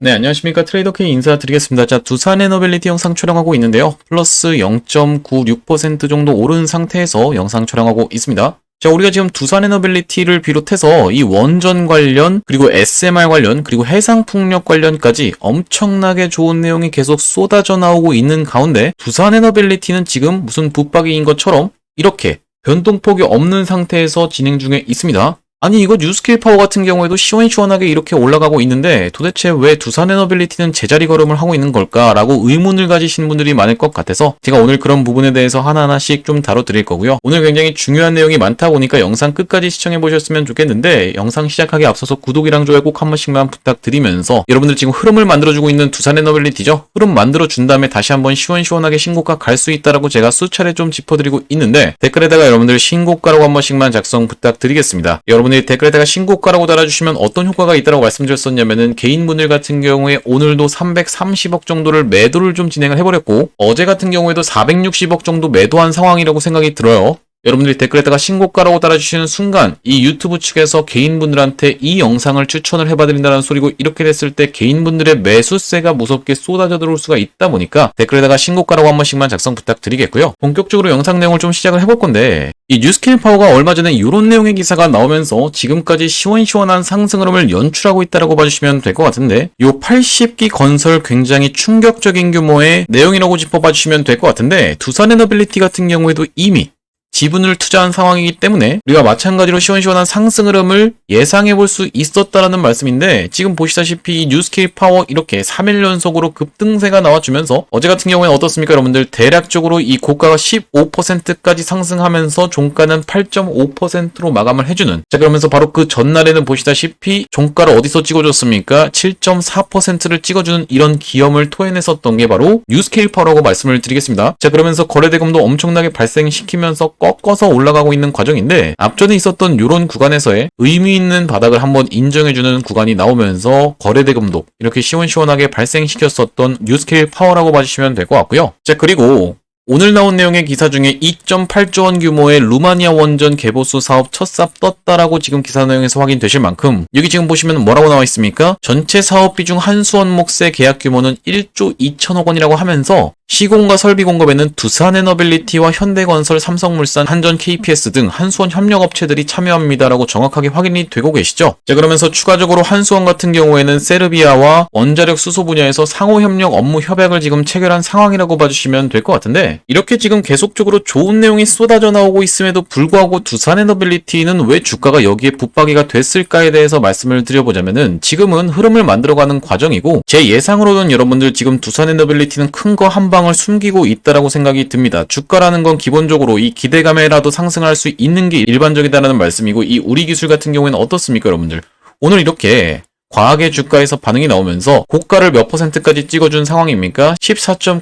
네, 안녕하십니까. 트레이더 K 인사드리겠습니다. 자, 두산 에너빌리티 영상 촬영하고 있는데요. 플러스 0.96% 정도 오른 상태에서 영상 촬영하고 있습니다. 자, 우리가 지금 두산 에너빌리티를 비롯해서 이 원전 관련, 그리고 SMR 관련, 그리고 해상풍력 관련까지 엄청나게 좋은 내용이 계속 쏟아져 나오고 있는 가운데 두산 에너빌리티는 지금 무슨 붙박이인 것처럼 이렇게 변동폭이 없는 상태에서 진행 중에 있습니다. 아니 이거 뉴스케일 파워 같은 경우에도 시원시원하게 이렇게 올라가고 있는데 도대체 왜 두산 에너빌리티는 제자리 걸음을 하고 있는 걸까라고 의문을 가지시는 분들이 많을 것 같아서 제가 오늘 그런 부분에 대해서 하나하나씩 좀 다뤄드릴 거고요. 오늘 굉장히 중요한 내용이 많다 보니까 영상 끝까지 시청해 보셨으면 좋겠는데 영상 시작하기 앞서서 구독이랑 좋아요 꼭 한 번씩만 부탁드리면서 여러분들 지금 흐름을 만들어주고 있는 두산 에너빌리티죠. 흐름 만들어준 다음에 다시 한번 시원시원하게 신고가 갈 수 있다라고 제가 수차례 좀 짚어드리고 있는데 댓글에다가 여러분들 신고가라고 한 번씩만 작성 부탁드리겠습니다. 여러분들이 댓글에다가 신고가라고 달아주시면 어떤 효과가 있다고 말씀드렸었냐면은 개인분들 같은 경우에 오늘도 330억 정도를 매도를 좀 진행을 해버렸고 어제 같은 경우에도 460억 정도 매도한 상황이라고 생각이 들어요. 여러분들이 댓글에다가 신고가라고 달아주시는 순간 이 유튜브 측에서 개인분들한테 이 영상을 추천을 해봐드린다는 소리고 이렇게 됐을 때 개인분들의 매수세가 무섭게 쏟아져 들어올 수가 있다 보니까 댓글에다가 신고가라고 한 번씩만 작성 부탁드리겠고요. 본격적으로 영상 내용을 좀 시작을 해볼 건데 이 뉴스케일 파워가 얼마 전에 이런 내용의 기사가 나오면서 지금까지 시원시원한 상승 흐름을 연출하고 있다고 봐주시면 될 것 같은데 요 80기 건설 굉장히 충격적인 규모의 내용이라고 짚어봐주시면 될 것 같은데 두산 에너빌리티 같은 경우에도 이미 지분을 투자한 상황이기 때문에 우리가 마찬가지로 시원시원한 상승 흐름을 예상해 볼 수 있었다라는 말씀인데 지금 보시다시피 이 뉴스케일 파워 이렇게 3일 연속으로 급등세가 나와주면서 어제 같은 경우에는 어떻습니까 여러분들 대략적으로 이 고가가 15%까지 상승하면서 종가는 8.5%로 마감을 해주는 자 그러면서 바로 그 전날에는 보시다시피 종가를 어디서 찍어줬습니까 7.4%를 찍어주는 이런 기염을 토해냈었던 게 바로 뉴스케일 파워라고 말씀을 드리겠습니다. 자 그러면서 거래대금도 엄청나게 발생시키면서 꺾어서 올라가고 있는 과정인데 앞전에 있었던 이런 구간에서의 의미 있는 바닥을 한번 인정해주는 구간이 나오면서 거래대금도 이렇게 시원시원하게 발생시켰었던 뉴스케일 파워라고 봐주시면 될 것 같고요. 자 그리고 오늘 나온 내용의 기사 중에 2.8조 원 규모의 루마니아 원전 개보수 사업 첫 삽 떴다라고 지금 기사 내용에서 확인되실 만큼 여기 지금 보시면 뭐라고 나와 있습니까? 전체 사업비 중 한수원 몫의 계약 규모는 1조 2천억 원이라고 하면서 시공과 설비 공급에는 두산 에너빌리티와 현대건설, 삼성물산, 한전 KPS 등 한수원 협력업체들이 참여합니다라고 정확하게 확인이 되고 계시죠. 자 그러면서 추가적으로 한수원 같은 경우에는 세르비아와 원자력 수소 분야에서 상호협력 업무 협약을 지금 체결한 상황이라고 봐주시면 될 것 같은데 이렇게 지금 계속적으로 좋은 내용이 쏟아져 나오고 있음에도 불구하고 두산 에너빌리티는 왜 주가가 여기에 붙박이가 됐을까에 대해서 말씀을 드려보자면은 지금은 흐름을 만들어가는 과정이고 제 예상으로는 여러분들 지금 두산 에너빌리티는 큰 거 한 방을 숨기고 있다라고 생각이 듭니다. 주가라는 건 기본적으로 이 기대감에라도 상승할 수 있는 게 일반적이다라는 말씀이고 이 우리 기술 같은 경우에는 어떻습니까 여러분들? 오늘 이렇게 과하게 주가에서 반응이 나오면서 고가를 몇 %까지 찍어준 상황입니까?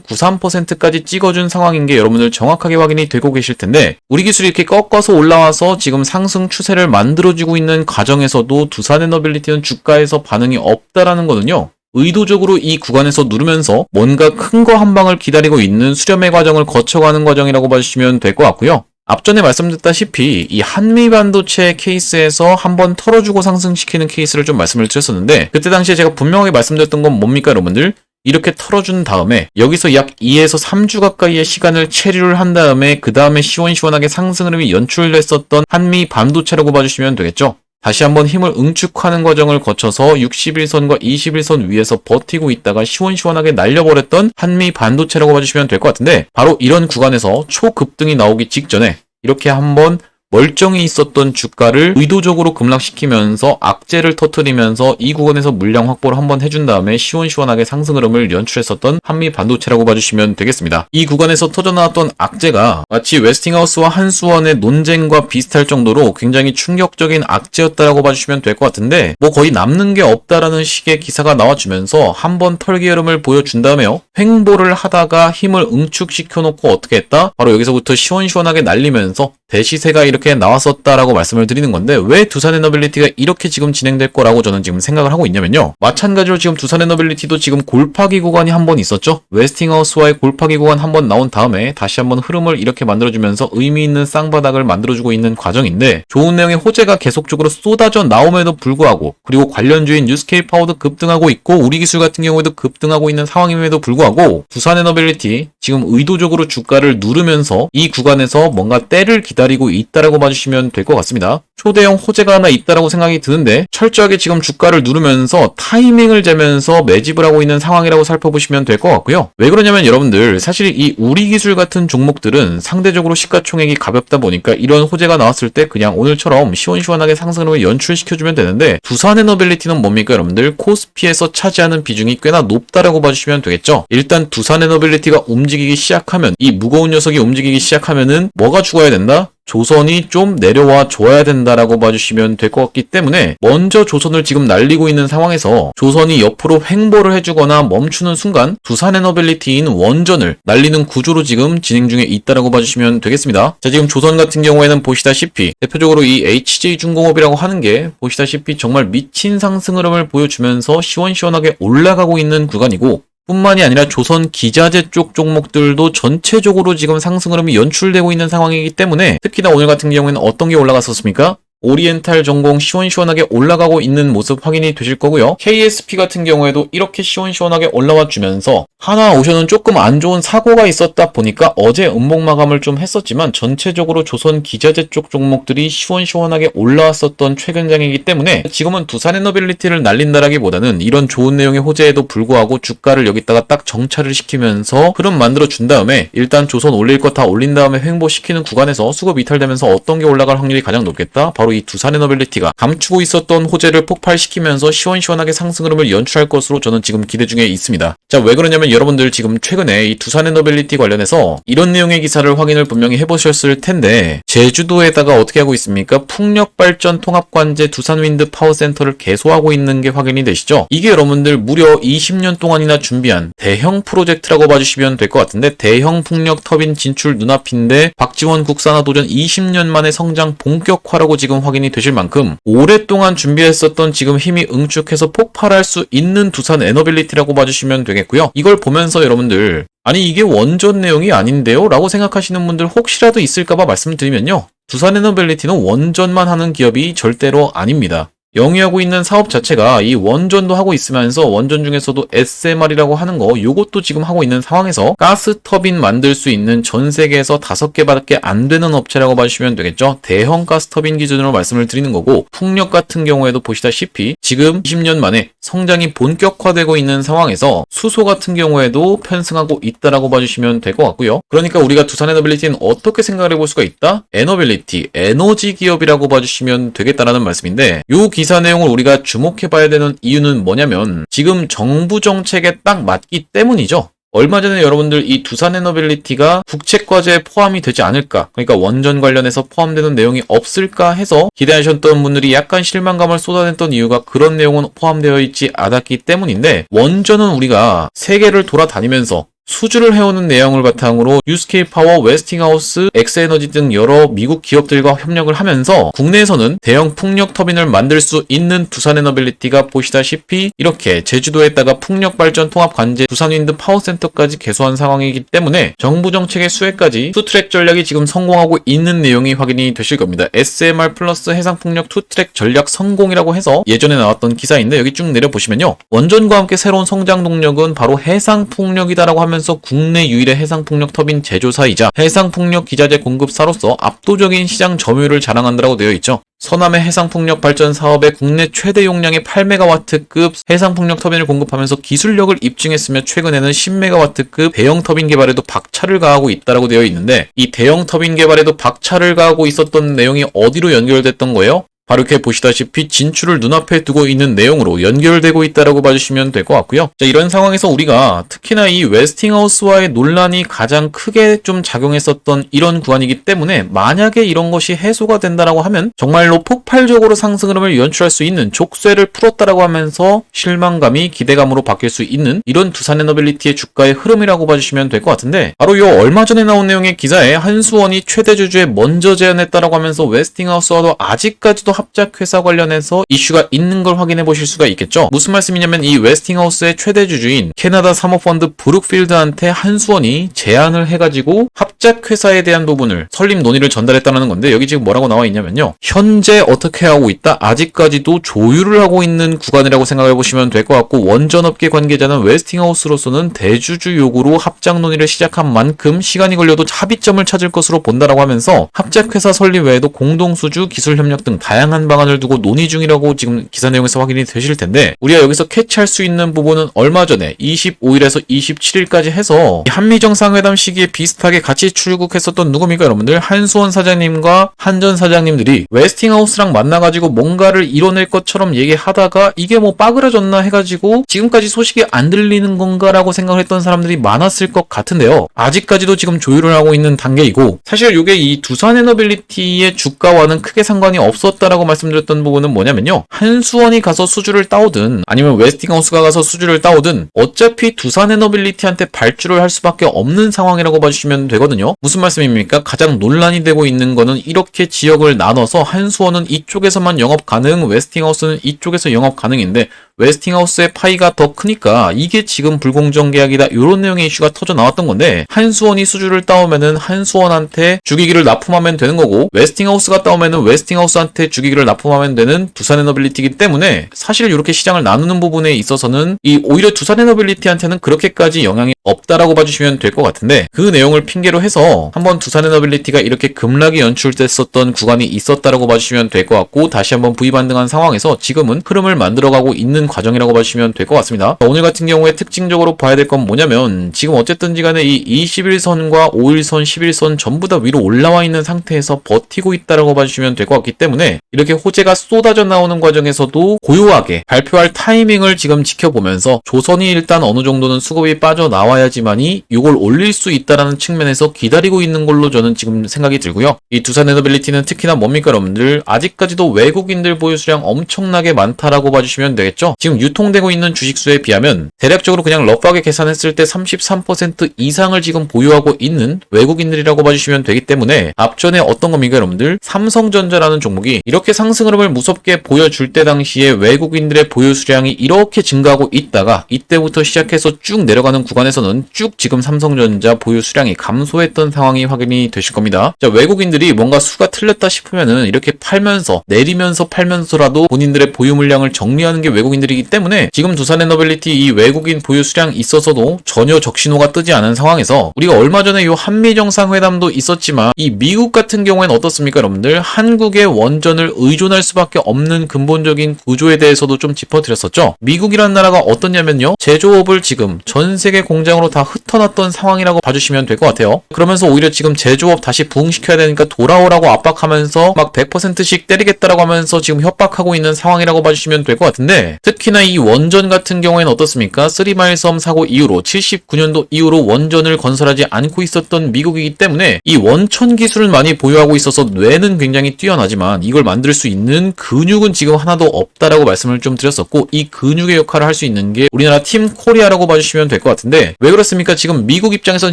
14.93%까지 찍어준 상황인 게 여러분들 정확하게 확인이 되고 계실 텐데 우리 기술이 이렇게 꺾어서 올라와서 지금 상승 추세를 만들어주고 있는 과정에서도 두산 에너빌리티는 주가에서 반응이 없다라는 거는요. 의도적으로 이 구간에서 누르면서 뭔가 큰 거 한 방을 기다리고 있는 수렴의 과정을 거쳐가는 과정이라고 봐주시면 될 것 같고요. 앞전에 말씀드렸다시피 이 한미 반도체 케이스에서 한번 털어주고 상승시키는 케이스를 좀 말씀을 드렸었는데 그때 당시에 제가 분명하게 말씀드렸던 건 뭡니까 여러분들? 이렇게 털어준 다음에 여기서 약 2에서 3주 가까이의 시간을 체류를 한 다음에 그 다음에 시원시원하게 상승 흐름이 연출됐었던 한미 반도체라고 봐주시면 되겠죠. 다시 한번 힘을 응축하는 과정을 거쳐서 61선과 21선 위에서 버티고 있다가 시원시원하게 날려버렸던 한미 반도체라고 봐주시면 될 것 같은데 바로 이런 구간에서 초급등이 나오기 직전에 이렇게 한번 멀쩡히 있었던 주가를 의도적으로 급락시키면서 악재를 터뜨리면서 이 구간에서 물량 확보를 한번 해준 다음에 시원시원하게 상승 흐름을 연출했었던 한미 반도체라고 봐주시면 되겠습니다. 이 구간에서 터져나왔던 악재가 마치 웨스팅하우스와 한수원의 논쟁과 비슷할 정도로 굉장히 충격적인 악재였다라고 봐주시면 될 것 같은데 뭐 거의 남는 게 없다라는 식의 기사가 나와주면서 한번 털기 흐름을 보여준 다음에요. 횡보를 하다가 힘을 응축시켜놓고 어떻게 했다? 바로 여기서부터 시원시원하게 날리면서 대시세가 이렇게 이렇게 나왔었다라고 말씀을 드리는 건데 왜 두산에너빌리티가 이렇게 지금 진행될 거라고 저는 지금 생각을 하고 있냐면요. 마찬가지로 지금 두산에너빌리티도 지금 골파기 구간이 한 번 있었죠. 웨스팅하우스와의 골파기 구간 한 번 나온 다음에 다시 한번 흐름을 이렇게 만들어주면서 의미 있는 쌍바닥을 만들어주고 있는 과정인데 좋은 내용의 호재가 계속적으로 쏟아져 나옴에도 불구하고 그리고 관련주인 뉴스케이 파워도 급등하고 있고 우리기술 같은 경우에도 급등하고 있는 상황임에도 불구하고 두산에너빌리티 지금 의도적으로 주가를 누르면서 이 구간에서 뭔가 때를 기다리고 있다라고 봐주시면 될 것 같습니다. 초대형 호재가 하나 있다라고 생각이 드는데 철저하게 지금 주가를 누르면서 타이밍을 재면서 매집을 하고 있는 상황이라고 살펴보시면 될 것 같고요. 왜 그러냐면 여러분들 사실 이 우리기술 같은 종목들은 상대적으로 시가총액이 가볍다 보니까 이런 호재가 나왔을 때 그냥 오늘처럼 시원시원하게 상승을 연출시켜주면 되는데 두산에너빌리티는 뭡니까 여러분들? 코스피에서 차지하는 비중이 꽤나 높다라고 봐주시면 되겠죠. 일단 두산에너빌리티가 움직이기 시작하면 이 무거운 녀석이 움직이기 시작하면은 뭐가 죽어야 된다? 조선이 좀 내려와 줘야 된다라고 봐주시면 될 것 같기 때문에 먼저 조선을 지금 날리고 있는 상황에서 조선이 옆으로 횡보를 해주거나 멈추는 순간 두산에너빌리티인 원전을 날리는 구조로 지금 진행 중에 있다라고 봐주시면 되겠습니다. 자, 지금 조선 같은 경우에는 보시다시피 대표적으로 이 HJ중공업이라고 하는 게 보시다시피 정말 미친 상승 흐름을 보여주면서 시원시원하게 올라가고 있는 구간이고 뿐만이 아니라 조선 기자재 쪽 종목들도 전체적으로 지금 상승 흐름이 연출되고 있는 상황이기 때문에 특히나 오늘 같은 경우에는 어떤 게 올라갔었습니까? 오리엔탈 전공 시원시원하게 올라가고 있는 모습 확인이 되실 거고요. KSP 같은 경우에도 이렇게 시원시원하게 올라와 주면서 하나오션은 조금 안 좋은 사고가 있었다 보니까 어제 음봉 마감을 좀 했었지만 전체적으로 조선 기자재 쪽 종목들이 시원시원하게 올라왔었던 최근장이기 때문에 지금은 두산에너빌리티를 날린다라기보다는 이런 좋은 내용의 호재에도 불구하고 주가를 여기다가 딱 정찰을 시키면서 흐름 만들어 준 다음에 일단 조선 올릴 거 다 올린 다음에 횡보시키는 구간에서 수급 이탈되면서 어떤 게 올라갈 확률이 가장 높겠다? 바로 이 두산에너빌리티가 감추고 있었던 호재를 폭발시키면서 시원시원하게 상승 흐름을 연출할 것으로 저는 지금 기대 중에 있습니다. 자, 왜 그러냐면 여러분들 지금 최근에 이 두산에너빌리티 관련해서 이런 내용의 기사를 확인을 분명히 해보셨을 텐데 제주도에다가 어떻게 하고 있습니까? 풍력발전 통합관제 두산윈드 파워센터를 개소하고 있는 게 확인이 되시죠? 이게 여러분들 무려 20년 동안이나 준비한 대형 프로젝트라고 봐주시면 될 것 같은데 대형 풍력 터빈 진출 눈앞인데 박지원 국산화도전 20년 만에 성장 본격화라고 지금 확인이 되실 만큼 오랫동안 준비했었던 지금 힘이 응축해서 폭발할 수 있는 두산에너빌리티라고 봐주시면 되겠고요. 이걸 보면서 여러분들 아니 이게 원전 내용이 아닌데요? 라고 생각하시는 분들 혹시라도 있을까봐 말씀드리면요. 두산에너빌리티는 원전만 하는 기업이 절대로 아닙니다. 영위하고 있는 사업 자체가 이 원전도 하고 있으면서 원전 중에서도 SMR이라고 하는 거 요것도 지금 하고 있는 상황에서 가스 터빈 만들 수 있는 전 세계에서 5개밖에 안 되는 업체라고 봐주시면 되겠죠. 대형 가스 터빈 기준으로 말씀을 드리는 거고 풍력 같은 경우에도 보시다시피 지금 20년 만에 성장이 본격화되고 있는 상황에서 수소 같은 경우에도 편승하고 있다라고 봐주시면 될 것 같고요. 그러니까 우리가 두산에너빌리티는 어떻게 생각을 해볼 수가 있다? 에너빌리티, 에너지 기업이라고 봐주시면 되겠다라는 말씀인데 요 기사 내용을 우리가 주목해봐야 되는 이유는 뭐냐면 지금 정부 정책에 딱 맞기 때문이죠. 얼마 전에 여러분들 이 두산에너빌리티가 국책과제에 포함이 되지 않을까 그러니까 원전 관련해서 포함되는 내용이 없을까 해서 기대하셨던 분들이 약간 실망감을 쏟아냈던 이유가 그런 내용은 포함되어 있지 않았기 때문인데 원전은 우리가 세계를 돌아다니면서 수주를 해오는 내용을 바탕으로 뉴스케이 파워, 웨스팅하우스, 엑스에너지 등 여러 미국 기업들과 협력을 하면서 국내에서는 대형 풍력 터빈을 만들 수 있는 두산에너빌리티가 보시다시피 이렇게 제주도에다가 풍력발전 통합관제 두산윈드 파워센터까지 개소한 상황이기 때문에 정부 정책의 수혜까지 투트랙 전략이 지금 성공하고 있는 내용이 확인이 되실 겁니다. SMR 플러스 해상풍력 투트랙 전략 성공이라고 해서 예전에 나왔던 기사인데 여기 쭉 내려보시면요. 원전과 함께 새로운 성장 동력은 바로 해상풍력이다라고 하면 국내 유일의 해상풍력 터빈 제조사이자 해상풍력 기자재 공급사로서 압도적인 시장 점유율을 자랑한다고 되어 있죠. 서남의 해상풍력 발전 사업에 국내 최대 용량의 8메가와트급 해상풍력 터빈을 공급하면서 기술력을 입증했으며 최근에는 10메가와트급 대형 터빈 개발에도 박차를 가하고 있다고 되어 있는데 이 대형 터빈 개발에도 박차를 가하고 있었던 내용이 어디로 연결됐던 거예요? 바로 이렇게 보시다시피 진출을 눈앞에 두고 있는 내용으로 연결되고 있다라고 봐주시면 될 것 같고요. 자, 이런 상황에서 우리가 특히나 이 웨스팅하우스와의 논란이 가장 크게 좀 작용했었던 이런 구간이기 때문에 만약에 이런 것이 해소가 된다라고 하면 정말로 폭발적으로 상승 흐름을 연출할 수 있는 족쇄를 풀었다라고 하면서 실망감이 기대감으로 바뀔 수 있는 이런 두산에너빌리티의 주가의 흐름이라고 봐주시면 될 것 같은데, 바로 요 얼마 전에 나온 내용의 기사에 한수원이 최대 주주에 먼저 제안했다라고 하면서 웨스팅하우스와도 아직까지도 합작회사 관련해서 이슈가 있는 걸 확인해 보실 수가 있겠죠. 무슨 말씀이냐면 이 웨스팅하우스의 최대 주주인 캐나다 사모펀드 브룩필드한테 한수원이 제안을 해가지고 합작회사에 대한 부분을 설립 논의를 전달했다는 건데, 여기 지금 뭐라고 나와 있냐면요, 현재 어떻게 하고 있다, 아직까지도 조율을 하고 있는 구간이라고 생각해 보시면 될 것 같고, 원전업계 관계자는 웨스팅하우스로서는 대주주 요구로 합작 논의를 시작한 만큼 시간이 걸려도 합의점을 찾을 것으로 본다라고 하면서 합작회사 설립 외에도 공동수주, 기술협력 등 다양한 방안을 두고 논의 중이라고 지금 기사 내용에서 확인이 되실 텐데, 우리가 여기서 캐치할 수 있는 부분은 얼마 전에 25일에서 27일까지 해서 한미정상회담 시기에 비슷하게 같이 출국했었던 누굽니까 여러분들? 한수원 사장님과 한전 사장님들이 웨스팅하우스랑 만나가지고 뭔가를 이뤄낼 것처럼 얘기하다가 이게 뭐 빠그라졌나 해가지고 지금까지 소식이 안 들리는 건가라고 생각을 했던 사람들이 많았을 것 같은데요. 아직까지도 지금 조율을 하고 있는 단계이고, 사실 이게 이 두산에너빌리티의 주가와는 크게 상관이 없었다라고 말씀드렸던 부분은 뭐냐면요, 한수원이 가서 수주를 따오든 아니면 웨스팅하우스가 가서 수주를 따오든 어차피 두산에너빌리티한테 발주를 할 수밖에 없는 상황이라고 봐주시면 되거든요. 무슨 말씀입니까? 가장 논란이 되고 있는 거는 이렇게 지역을 나눠서 한수원은 이쪽에서만 영업 가능, 웨스팅하우스는 이쪽에서 영업 가능인데 웨스팅하우스의 파이가 더 크니까 이게 지금 불공정 계약이다, 이런 내용의 이슈가 터져 나왔던 건데, 한수원이 수주를 따오면은 한수원한테 주기기를 납품하면 되는 거고, 웨스팅하우스가 따오면은 웨스팅하우스한테 주기기를 납품하면 되는 두산에너빌리티이기 때문에 사실 이렇게 시장을 나누는 부분에 있어서는 이 오히려 두산에너빌리티한테는 그렇게까지 영향이 없다라고 봐주시면 될 것 같은데, 그 내용을 핑계로 해서 한번 두산에너빌리티가 이렇게 급락이 연출됐었던 구간이 있었다라고 봐주시면 될 것 같고, 다시 한번 V반등한 상황에서 지금은 흐름을 만들어가고 있는 과정이라고 봐주시면 될 것 같습니다. 오늘 같은 경우에 특징적으로 봐야 될 건 뭐냐면, 지금 어쨌든지 간에 이 21선과 5일선, 11선 전부 다 위로 올라와 있는 상태에서 버티고 있다라고 봐주시면 될 것 같기 때문에, 이렇게 호재가 쏟아져 나오는 과정에서도 고요하게 발표할 타이밍을 지금 지켜보면서 조선이 일단 어느 정도는 수급이 빠져나와야지만이 이걸 올릴 수 있다라는 측면에서 기다리고 있는 걸로 저는 지금 생각이 들고요. 이 두산에너빌리티는 특히나 뭡니까 여러분들, 아직까지도 외국인들 보유 수량 엄청나게 많다라고 봐주시면 되겠죠. 지금 유통되고 있는 주식수에 비하면 대략적으로 그냥 러프하게 계산했을 때 33% 이상을 지금 보유하고 있는 외국인들이라고 봐주시면 되기 때문에, 앞전에 어떤 겁니까 여러분들, 삼성전자라는 종목이 이렇게 상승 흐름을 무섭게 보여줄 때 당시에 외국인들의 보유 수량이 이렇게 증가하고 있다가 이때부터 시작해서 쭉 내려가는 구간에서는 쭉 지금 삼성전자 보유 수량이 감소했던 상황이 확인이 되실 겁니다. 자, 외국인들이 뭔가 수가 틀렸다 싶으면은 이렇게 팔면서 내리면서 팔면서라도 본인들의 보유 물량을 정리하는 게 외국인들이기 때문에, 지금 두산에너빌리티 이 외국인 보유 수량 있어서도 전혀 적신호가 뜨지 않은 상황에서, 우리가 얼마 전에 이 한미정상회담도 있었지만 이 미국 같은 경우에는 어떻습니까 여러분들, 한국의 원전을 의존할 수밖에 없는 근본적인 구조에 대해서도 좀 짚어드렸었죠. 미국이라는 나라가 어떠냐면요, 제조업을 지금 전 세계 공장으로 다 흩어놨던 상황이라고 봐주시면 될 것 같아요. 그러면서 오히려 지금 제조업 다시 부흥시켜야 되니까 돌아오라고 압박하면서 막 100%씩 때리겠다라고 하면서 지금 협박하고 있는 상황이라고 봐주시면 될 것 같은데, 특히나 이 원전 같은 경우에는 어떻습니까? 쓰리마일섬 사고 이후로 79년도 이후로 원전을 건설하지 않고 있었던 미국이기 때문에 이 원천 기술을 많이 보유하고 있어서 뇌는 굉장히 뛰어나지만 이걸 만들 수 있는 근육은 지금 하나도 없다라고 말씀을 좀 드렸었고, 이 근육의 역할을 할 수 있는 게 우리나라 팀 코리아라고 봐주시면 될 것 같은데, 왜 그렇습니까? 지금 미국 입장에선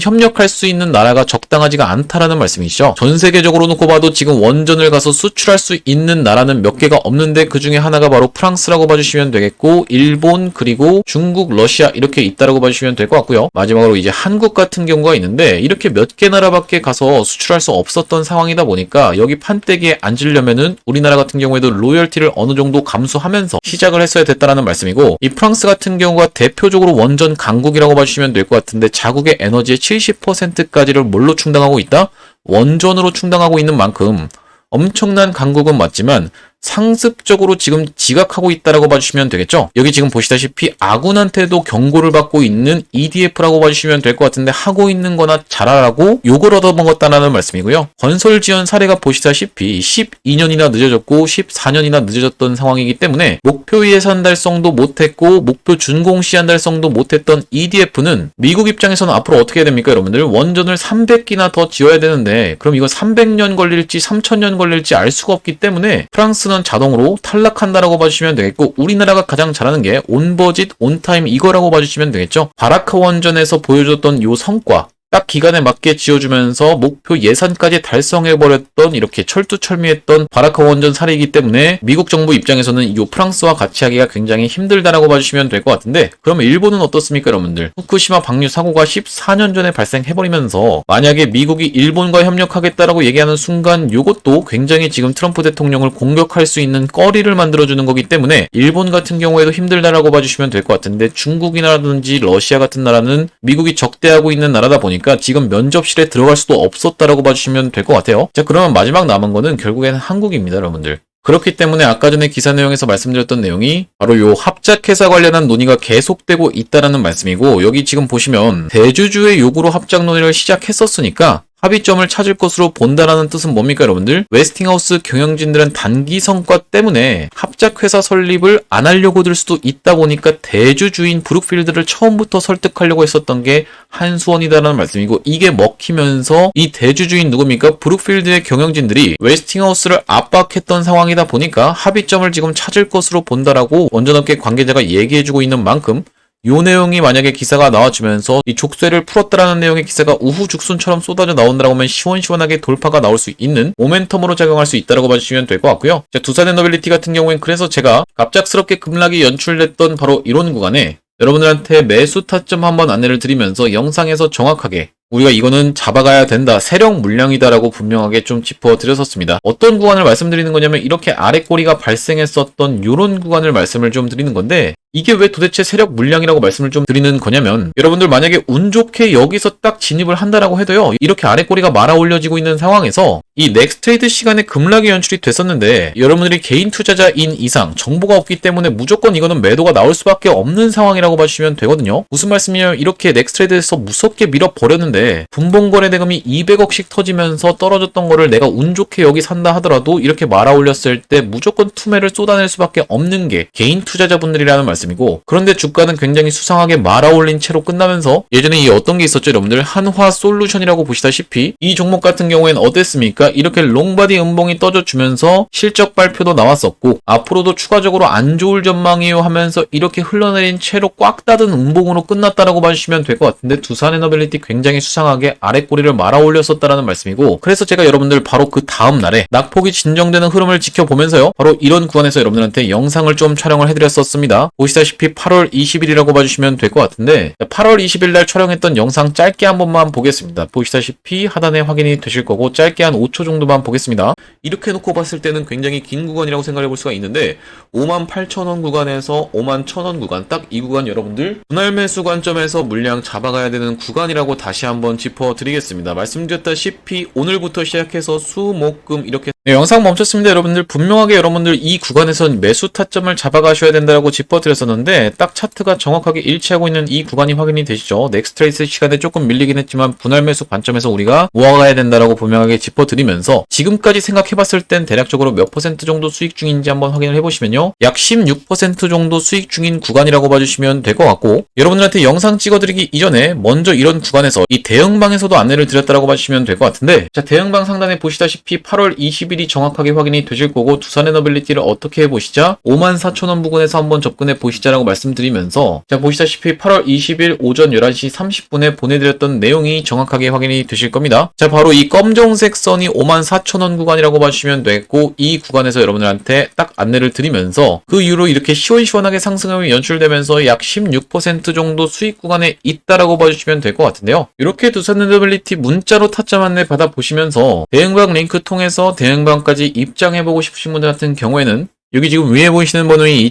협력할 수 있는 나라가 적당하지가 않다라는 말씀이시죠. 전 세계적으로 놓고 봐도 지금 원전을 가서 수출할 수 있는 나라는 몇 개가 없는데, 그 중에 하나가 바로 프랑스라고 봐주시면 되겠고, 일본, 그리고 중국, 러시아 이렇게 있다라고 봐주시면 될 것 같고요. 마지막으로 이제 한국 같은 경우가 있는데, 이렇게 몇 개 나라밖에 가서 수출할 수 없었던 상황이다 보니까 여기 판때기에 앉으려면은 우리나라 같은 경우에도 로열티를 어느 정도 감수하면서 시작을 했어야 됐다라는 말씀이고, 이 프랑스 같은 경우가 대표적으로 원전 강국이라고 봐주시면 될 것 같은데, 자국의 에너지의 70%까지를 뭘로 충당하고 있다? 원전으로 충당하고 있는 만큼 엄청난 강국은 맞지만 상습적으로 지금 지각하고 있다라고 봐주시면 되겠죠. 여기 지금 보시다시피 아군한테도 경고를 받고 있는 EDF라고 봐주시면 될 것 같은데 하고 있는 거나 잘하라고 욕을 얻어먹었다는 말씀이고요. 건설 지원 사례가 보시다시피 12년이나 늦어졌고 14년이나 늦어졌던 상황이기 때문에 목표 예산 달성도 못했고 목표 준공 시한 달성도 못했던 EDF는 미국 입장에서는 앞으로 어떻게 해야 됩니까 여러분들? 원전을 300기나 더 지어야 되는데 그럼 이거 300년 걸릴지 3000년 걸릴지 알 수가 없기 때문에 프랑스는 자동으로 탈락한다라고 봐주시면 되겠고 우리나라가 가장 잘하는 게 온버짓, 온타임 이거라고 봐주시면 되겠죠. 바라카 원전에서 보여줬던 요 성과 딱 기간에 맞게 지어주면서 목표 예산까지 달성해버렸던 이렇게 철두철미했던 바라카 원전 사례이기 때문에 미국 정부 입장에서는 이 프랑스와 같이 하기가 굉장히 힘들다라고 봐주시면 될 것 같은데 그러면 일본은 어떻습니까 여러분들? 후쿠시마 방류 사고가 14년 전에 발생해버리면서 만약에 미국이 일본과 협력하겠다라고 얘기하는 순간 이것도 굉장히 지금 트럼프 대통령을 공격할 수 있는 거리를 만들어주는 거기 때문에 일본 같은 경우에도 힘들다라고 봐주시면 될 것 같은데 중국이라든지 러시아 같은 나라는 미국이 적대하고 있는 나라다 보니까 지금 면접실에 들어갈 수도 없었다라고 봐주시면 될 것 같아요. 자, 그러면 마지막 남은 거는 결국에는 한국입니다, 여러분들. 그렇기 때문에 아까 전에 기사 내용에서 말씀드렸던 내용이 바로 요 합작회사 관련한 논의가 계속되고 있다라는 말씀이고 여기 지금 보시면 대주주의 요구로 합작 논의를 시작했었으니까 합의점을 찾을 것으로 본다라는 뜻은 뭡니까 여러분들? 웨스팅하우스 경영진들은 단기 성과 때문에 합작회사 설립을 안 하려고 들 수도 있다 보니까 대주주인 브룩필드를 처음부터 설득하려고 했었던 게 한수원이다라는 말씀이고 이게 먹히면서 이 대주주인 누굽니까? 브룩필드의 경영진들이 웨스팅하우스를 압박했던 상황이다 보니까 합의점을 지금 찾을 것으로 본다라고 원전업계 관계자가 얘기해주고 있는 만큼 요 내용이 만약에 기사가 나와주면서 이 족쇄를 풀었다라는 내용의 기사가 우후죽순처럼 쏟아져 나온다라고 하면 시원시원하게 돌파가 나올 수 있는 모멘텀으로 작용할 수 있다라고 봐주시면 될 것 같고요. 자, 두산 에너빌리티 같은 경우엔 그래서 제가 갑작스럽게 급락이 연출됐던 바로 이런 구간에 여러분들한테 매수 타점 한번 안내를 드리면서 영상에서 정확하게 우리가 이거는 잡아가야 된다. 세력 물량이다라고 분명하게 좀 짚어드렸었습니다. 어떤 구간을 말씀드리는 거냐면 이렇게 아래 꼬리가 발생했었던 이런 구간을 말씀을 좀 드리는 건데 이게 왜 도대체 세력 물량이라고 말씀을 좀 드리는 거냐면 여러분들 만약에 운 좋게 여기서 딱 진입을 한다라고 해도요. 이렇게 아래 꼬리가 말아 올려지고 있는 상황에서 이 넥스트레이드 시간에 급락이 연출이 됐었는데 여러분들이 개인 투자자인 이상 정보가 없기 때문에 무조건 이거는 매도가 나올 수밖에 없는 상황이라고 봐주시면 되거든요. 무슨 말씀이냐면 이렇게 넥스트레이드에서 무섭게 밀어버렸는데 분봉거래 대금이 200억씩 터지면서 떨어졌던 거를 내가 운 좋게 여기 산다 하더라도 이렇게 말아 올렸을 때 무조건 투매를 쏟아낼 수밖에 없는 게 개인 투자자분들이라는 말씀이고 그런데 주가는 굉장히 수상하게 말아 올린 채로 끝나면서 예전에 이 어떤 게 있었죠 여러분들? 한화솔루션이라고 보시다시피 이 종목 같은 경우에는 어땠습니까? 이렇게 롱바디 음봉이 떠져주면서 실적 발표도 나왔었고 앞으로도 추가적으로 안 좋을 전망이요 하면서 이렇게 흘러내린 채로 꽉 닫은 음봉으로 끝났다라고 봐주시면 될 것 같은데 두산 에너빌리티 굉장히 수상하게 아래 꼬리를 말아 올렸었다라는 말씀이고 그래서 제가 여러분들 바로 그 다음 날에 낙폭이 진정되는 흐름을 지켜보면서요 바로 이런 구간에서 여러분들한테 영상을 좀 촬영을 해드렸었습니다. 보시다시피 8월 20일이라고 봐주시면 될 것 같은데 8월 20일 날 촬영했던 영상 짧게 한 번만 보겠습니다. 보시다시피 하단에 확인이 되실 거고 짧게 한 5초 정도만 보겠습니다. 이렇게 놓고 봤을 때는 굉장히 긴 구간이라고 생각해 볼 수가 있는데 58,000원 구간에서 51,000원 구간 딱 이 구간 여러분들 분할 매수 관점에서 물량 잡아가야 되는 구간이라고 다시 한번 짚어드리겠습니다. 말씀드렸다시피 오늘부터 시작해서 수, 목, 금 이렇게 영상 멈췄습니다. 여러분들 분명하게 여러분들 이 구간에선 매수 타점을 잡아가셔야 된다고 짚어드렸었는데 딱 차트가 정확하게 일치하고 있는 이 구간이 확인이 되시죠. 넥스트레이스 시간에 조금 밀리긴 했지만 분할 매수 관점에서 우리가 모아가야 된다라고 분명하게 짚어드리면서 지금까지 생각해봤을 땐 대략적으로 몇 퍼센트 정도 수익 중인지 한번 확인을 해보시면요. 약 16% 정도 수익 중인 구간이라고 봐주시면 될 것 같고 여러분들한테 영상 찍어드리기 이전에 먼저 이런 구간에서 이 대응방에서도 안내를 드렸다라고 봐주시면 될 것 같은데 자 대응방 상단에 보시다시피 8월 20일이 정확하게 확인이 되실 거고 두산 에너빌리티를 어떻게 해보시자 54,000원 부근에서 한번 접근해 보시자라고 말씀드리면서 자 보시다시피 8월 20일 오전 11시 30분에 보내드렸던 내용이 정확하게 확인이 되실 겁니다. 자 바로 이 검정색 선이 54,000원 구간이라고 봐주시면 되겠고 이 구간에서 여러분들한테 딱 안내를 드리면서 그 이후로 이렇게 시원시원하게 상승함이 연출되면서 약 16% 정도 수익 구간에 있다라고 봐주시면 될 것 같은데요. 이렇게 두산 에너빌리티 문자로 타점 안내 받아보시면서 대응방 링크 통해서 대응방까지 입장해보고 싶으신 분들 같은 경우에는 여기 지금 위에 보이시는 번호인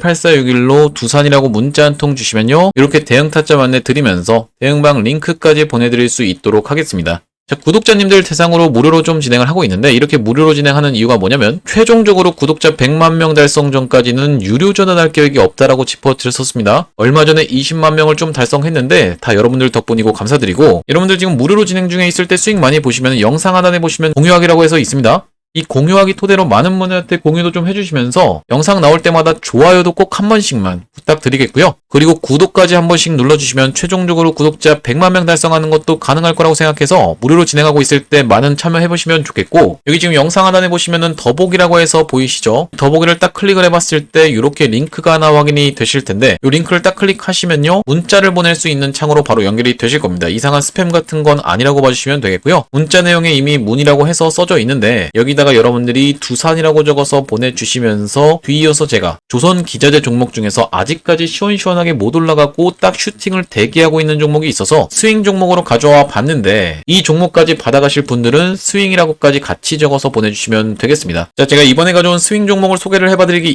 2733-8461로 두산이라고 문자 한 통 주시면요. 이렇게 대응 타점 안내 드리면서 대응방 링크까지 보내드릴 수 있도록 하겠습니다. 자, 구독자님들 대상으로 무료로 좀 진행을 하고 있는데 이렇게 무료로 진행하는 이유가 뭐냐면 최종적으로 구독자 100만 명 달성 전까지는 유료 전환할 계획이 없다라고 짚어드렸었습니다. 얼마 전에 20만 명을 좀 달성했는데 다 여러분들 덕분이고 감사드리고 여러분들 지금 무료로 진행 중에 있을 때 수익 많이 보시면 영상 하단에 보시면 공유하기라고 해서 있습니다. 이 공유하기 토대로 많은 분들한테 공유도 좀 해주시면서 영상 나올 때마다 좋아요도 꼭 한 번씩만 부탁드리겠고요. 그리고 구독까지 한 번씩 눌러주시면 최종적으로 구독자 100만 명 달성하는 것도 가능할 거라고 생각해서 무료로 진행하고 있을 때 많은 참여해보시면 좋겠고 여기 지금 영상 하단에 보시면은 더보기라고 해서 보이시죠? 더보기를 딱 클릭을 해봤을 때 이렇게 링크가 하나 확인이 되실 텐데 이 링크를 딱 클릭하시면요 문자를 보낼 수 있는 창으로 바로 연결이 되실 겁니다. 이상한 스팸 같은 건 아니라고 봐주시면 되겠고요. 문자 내용에 이미 문의라고 해서 써져 있는데 여기다가 여러분들이 두산이라고 적어서 보내주시면서 뒤이어서 제가 조선 기자재 종목 중에서 아직까지 시원시원하게 못 올라가고 딱 슈팅을 대기하고 있는 종목이 있어서 스윙 종목으로 가져와 봤는데 이 종목까지 받아가실 분들은 스윙이라고까지 같이 적어서 보내주시면 되겠습니다. 자, 제가 이번에 가져온 스윙 종목을 소개를 해봐드리기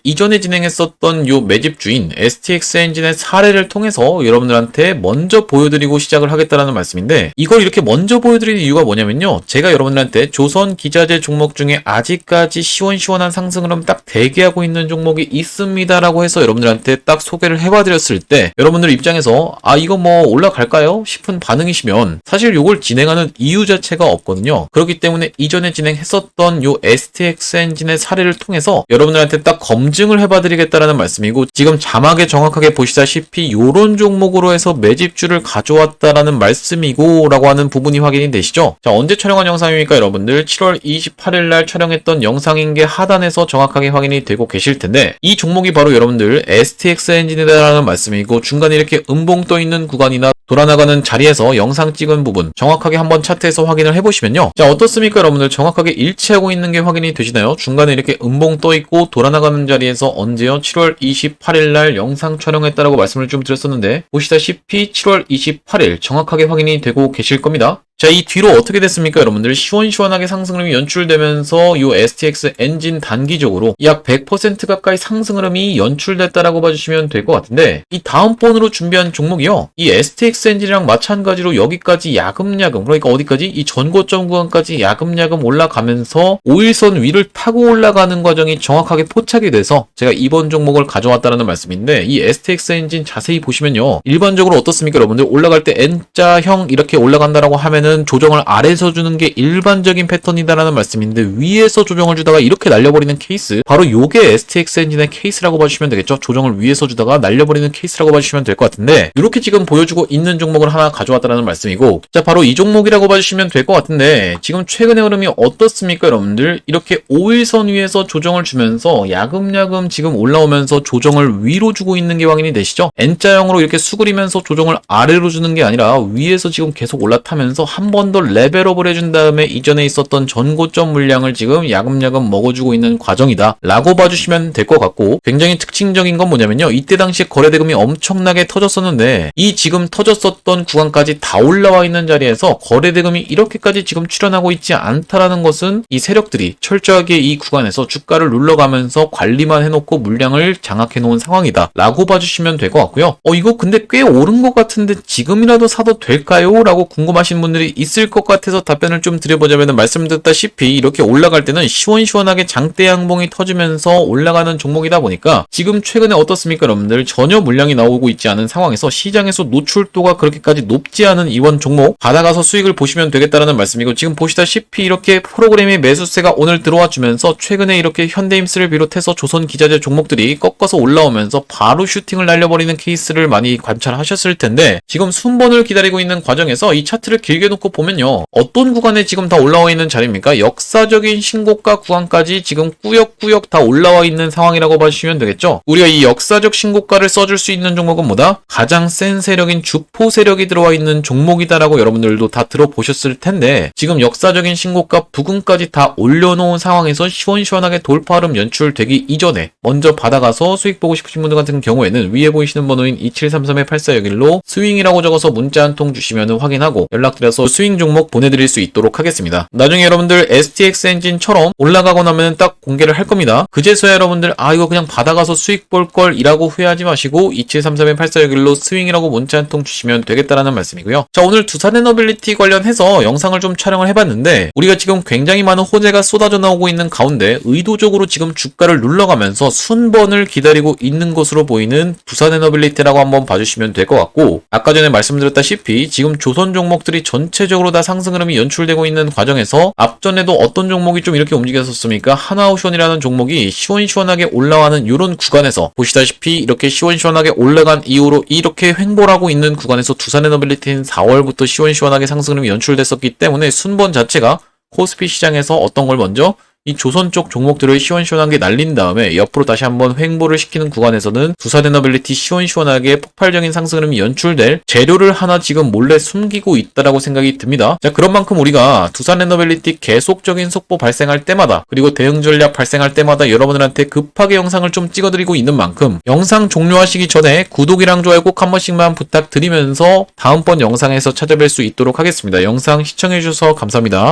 이전에 진행했었던 요 매집주인 STX 엔진의 사례를 통해서 여러분들한테 먼저 보여드리고 시작을 하겠다라는 말씀인데 이걸 이렇게 먼저 보여드리는 이유가 뭐냐면요. 제가 여러분들한테 조선 기자재 종목 중에 아직까지 시원시원한 상승을 딱 대기하고 있는 종목이 있습니다라고 해서 여러분들한테 딱 소개를 해봐드렸을 때 여러분들 입장에서 아 이거 뭐 올라갈까요? 싶은 반응이시면 사실 이걸 진행하는 이유 자체가 없거든요. 그렇기 때문에 이전에 진행했었던 요 STX 엔진의 사례를 통해서 여러분들한테 딱 검증을 해봐드리겠다라는 말씀이고 지금 자막에 정확하게 보시다시피 요런 종목으로 해서 매집주를 가져왔다라는 말씀이고 라고 하는 부분이 확인이 되시죠? 자, 언제 촬영한 영상입니까 여러분들? 7월 28일 날 촬영했던 영상인 게 하단에서 정확하게 확인이 되고 계실 텐데 이 종목이 바로 여러분들 STX 엔진이다라는 말씀이고 중간에 이렇게 음봉 떠 있는 구간이나 돌아나가는 자리에서 영상 찍은 부분 정확하게 한번 차트에서 확인을 해보시면요. 자, 어떻습니까 여러분들? 정확하게 일치하고 있는 게 확인이 되시나요? 중간에 이렇게 음봉 떠 있고 돌아나가는 자리에서 언제요? 7월 28일 날 영상 촬영했다라고 말씀을 좀 드렸었는데 보시다시피 7월 28일 정확하게 확인이 되고 계실 겁니다. 자, 이 뒤로 어떻게 됐습니까 여러분들? 시원시원하게 상승 흐름이 연출되면서 이 STX 엔진 단기적으로 약 100% 가까이 상승 흐름이 연출됐다라고 봐주시면 될 것 같은데 이 다음번으로 준비한 종목이요. 이 STX 엔진이랑 마찬가지로 여기까지 야금야금 그러니까 어디까지? 이 전고점 구간까지 야금야금 올라가면서 5일선 위를 타고 올라가는 과정이 정확하게 포착이 돼서 제가 이번 종목을 가져왔다는 말씀인데 이 STX 엔진 자세히 보시면요. 일반적으로 어떻습니까 여러분들? 올라갈 때 N자형 이렇게 올라간다라고 하면은 조정을 아래에서 주는 게 일반적인 패턴이다라는 말씀인데 위에서 조정을 주다가 이렇게 날려버리는 케이스 바로 요게 STX 엔진의 케이스라고 봐주시면 되겠죠. 조정을 위에서 주다가 날려버리는 케이스라고 봐주시면 될 것 같은데 이렇게 지금 보여주고 있는 종목을 하나 가져왔다는 말씀이고 자 바로 이 종목이라고 봐주시면 될 것 같은데 지금 최근의 흐름이 어떻습니까 여러분들? 이렇게 5일선 위에서 조정을 주면서 야금야금 지금 올라오면서 조정을 위로 주고 있는 게 확인이 되시죠? N자형으로 이렇게 수그리면서 조정을 아래로 주는 게 아니라 위에서 지금 계속 올라타면서 한 번 더 레벨업을 해준 다음에 이전에 있었던 전고점 물량을 지금 야금야금 먹어주고 있는 과정이다 라고 봐주시면 될 것 같고 굉장히 특징적인 건 뭐냐면요. 이때 당시에 거래대금이 엄청나게 터졌었는데 이 지금 터졌었던 구간까지 다 올라와 있는 자리에서 거래대금이 이렇게까지 지금 출현하고 있지 않다라는 것은 이 세력들이 철저하게 이 구간에서 주가를 눌러가면서 관리만 해놓고 물량을 장악해 놓은 상황이다 라고 봐주시면 될 것 같고요. 이거 근데 꽤 오른 것 같은데 지금이라도 사도 될까요? 라고 궁금하신 분들이 있을 것 같아서 답변을 좀 드려보자면 말씀드렸다시피 이렇게 올라갈 때는 시원시원하게 장대 양봉이 터지면서 올라가는 종목이다 보니까 지금 최근에 어떻습니까 여러분들? 전혀 물량이 나오고 있지 않은 상황에서 시장에서 노출도가 그렇게까지 높지 않은 이번 종목 받아가서 수익을 보시면 되겠다라는 말씀이고 지금 보시다시피 이렇게 프로그램의 매수세가 오늘 들어와 주면서 최근에 이렇게 현대임스를 비롯해서 조선 기자재 종목들이 꺾어서 올라오면서 바로 슈팅을 날려버리는 케이스를 많이 관찰하셨을 텐데 지금 순번을 기다리고 있는 과정에서 이 차트를 길게 놓고 보면요. 어떤 구간에 지금 다 올라와 있는 자리입니까? 역사적인 신고가 구간까지 지금 꾸역꾸역 다 올라와 있는 상황이라고 봐주시면 되겠죠. 우리가 이 역사적 신고가를 써줄 수 있는 종목은 뭐다? 가장 센 세력인 주포 세력이 들어와 있는 종목이다라고 여러분들도 다 들어보셨을 텐데 지금 역사적인 신고가 부근까지 다 올려놓은 상황에서 시원시원하게 돌파 흐름 연출되기 이전에 먼저 받아가서 수익 보고 싶으신 분들 같은 경우에는 위에 보이시는 번호인 2733-8461로 스윙이라고 적어서 문자 한 통 주시면 확인하고 연락드려서 스윙 종목 보내드릴 수 있도록 하겠습니다. 나중에 여러분들 STX 엔진처럼 올라가고 나면 딱 공개를 할 겁니다. 그제서야 여러분들 이거 그냥 받아가서 수익 볼 걸 이라고 후회하지 마시고 2733-8461로 스윙이라고 문자 한 통 주시면 봐주시면 되겠다라는 말씀이고요. 자, 오늘 두산 에너빌리티 관련해서 영상을 좀 촬영을 해봤는데 우리가 지금 굉장히 많은 호재가 쏟아져 나오고 있는 가운데 의도적으로 지금 주가를 눌러가면서 순번을 기다리고 있는 것으로 보이는 두산 에너빌리티라고 한번 봐주시면 될 것 같고, 아까 전에 말씀드렸다시피 지금 조선 종목들이 전체적으로 다 상승 흐름이 연출되고 있는 과정에서 앞전에도 어떤 종목이 좀 이렇게 움직였었습니까? 하나오션이라는 종목이 시원시원하게 올라가는 이런 구간에서 보시다시피 이렇게 시원시원하게 올라간 이후로 이렇게 횡보를 하고 있는 구간에서 두산 에너빌리티는 4월부터 시원시원하게 상승 흐름이 연출됐었기 때문에 순번 자체가 코스피 시장에서 어떤 걸 먼저 이 조선 쪽 종목들을 시원시원하게 날린 다음에 옆으로 다시 한번 횡보를 시키는 구간에서는 두산 에너빌리티 시원시원하게 폭발적인 상승 흐름이 연출될 재료를 하나 지금 몰래 숨기고 있다라고 생각이 듭니다. 자, 그런 만큼 우리가 두산 에너빌리티 계속적인 속보 발생할 때마다 그리고 대응 전략 발생할 때마다 여러분들한테 급하게 영상을 좀 찍어드리고 있는 만큼 영상 종료하시기 전에 구독이랑 좋아요 꼭 한 번씩만 부탁드리면서 다음번 영상에서 찾아뵐 수 있도록 하겠습니다. 영상 시청해주셔서 감사합니다.